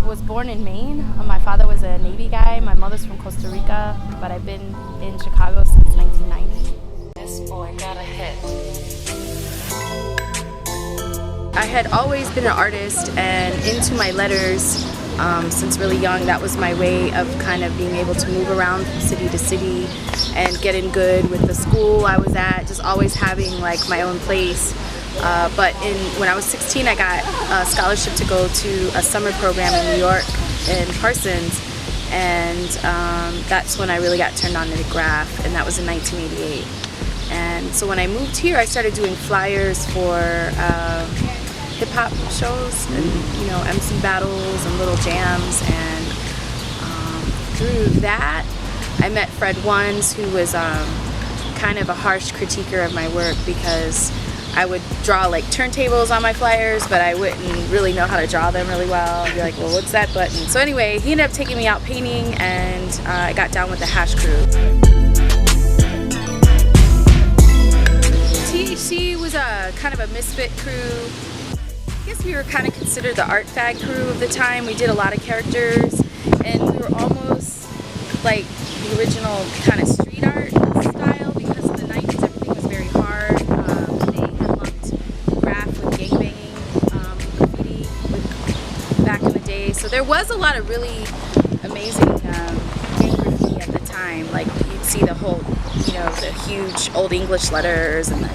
was born in Maine. My father was a Navy guy. My mother's from Costa Rica, but I've been in Chicago since 1990. This boy got a hit. I had always been an artist and into my letters since really young. That was my way of kind of being able to move around from city to city and getting good with the school I was at, just always having like my own place. But when I was 16, I got a scholarship to go to a summer program in New York in Parsons, and that's when I really got turned on to the graff, and that was in 1988. And so when I moved here, I started doing flyers for hip-hop shows and, you know, MC battles and little jams, and through that I met Fred Ones, who was kind of a harsh critiquer of my work because I would draw like turntables on my flyers, but I wouldn't really know how to draw them really well. I'd be like, well, what's that button? So anyway, he ended up taking me out painting, and I got down with the hash crew. THC was a kind of a misfit crew. I guess we were kind of considered the art fag crew of the time. We did a lot of characters, and we were almost like the original kind of street art style, because in the 90s everything was very hard. They had lumped graff with gangbanging, graffiti back in the day. So there was a lot of really amazing gang graffiti at the time. Like you'd see the whole, you know, the huge Old English letters and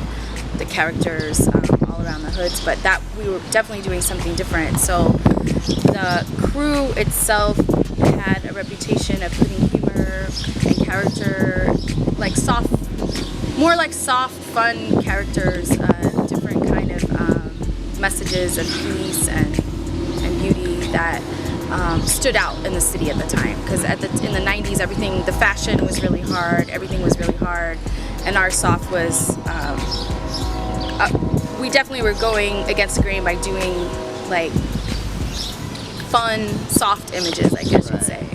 the characters all around the hoods, but that we were definitely doing something different. So the crew itself had a reputation of putting humor and character, like more like soft, fun characters, different kind of messages of peace and beauty that stood out in the city at the time. Because in the 90s, the fashion was really hard, everything was really hard, and our soft was, we definitely were going against the grain by doing like fun, soft images, I guess you'd say.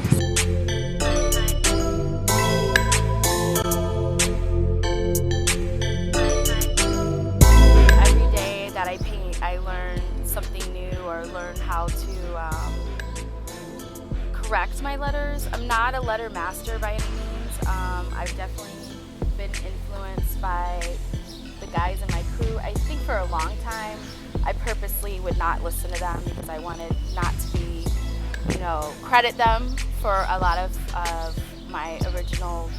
Every day that I paint, I learn something new or learn how to correct my letters. I'm not a letter master by any means. I've definitely been influenced by the guys in my crew. I think for a long time I purposely would not listen to them because I wanted not to be, you know, credit them for a lot of my original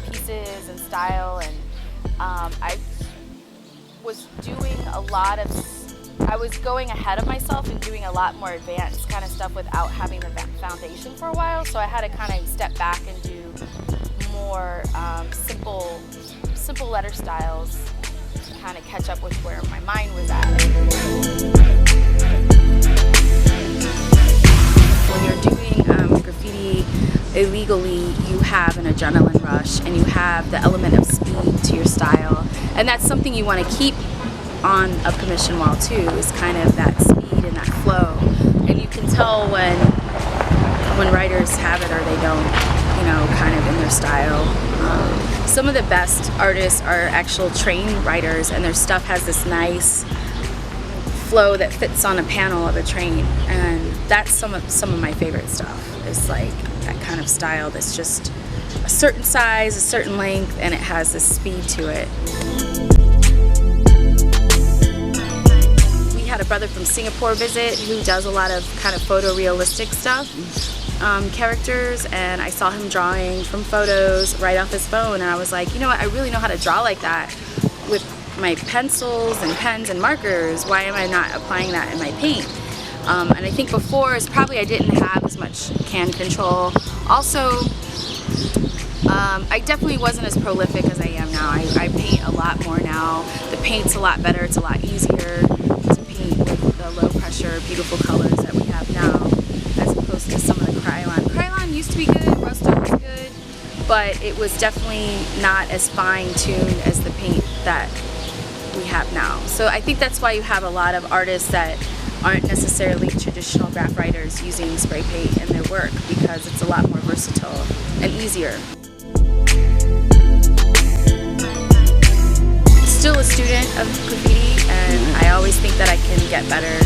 pieces and style, and I was going ahead of myself and doing a lot more advanced kind of stuff without having the foundation for a while, so I had to kind of step back and do more simple letter styles to kind of catch up with where my mind was at. When you're doing graffiti illegally, you have an adrenaline rush and you have the element of speed to your style, and that's something you want to keep on a permission wall too, is kind of that speed and that flow. And you can tell when writers have it or they don't, you know, kind of in their style. Some of the best artists are actual trained writers, and their stuff has this nice flow that fits on a panel of a train, and that's some of my favorite stuff. It's like that kind of style that's just a certain size, a certain length, and it has this speed to it. We had a brother from Singapore visit who does a lot of kind of photorealistic stuff. Characters, and I saw him drawing from photos right off his phone, and I was like, you know what, I really know how to draw like that with my pencils and pens and markers. Why am I not applying that in my paint? And I think before is probably I didn't have as much can control. Also, I definitely wasn't as prolific as I am now. I paint a lot more now. The paint's a lot better, it's a lot easier to paint with the low pressure, beautiful colors that we have now, as opposed to some of the Krylon. Krylon used to be good, Rosto was good, but it was definitely not as fine-tuned as the paint that we have now. So I think that's why you have a lot of artists that aren't necessarily traditional graph writers using spray paint in their work, because it's a lot more versatile and easier. Still a student of graffiti, and I always think that I can get better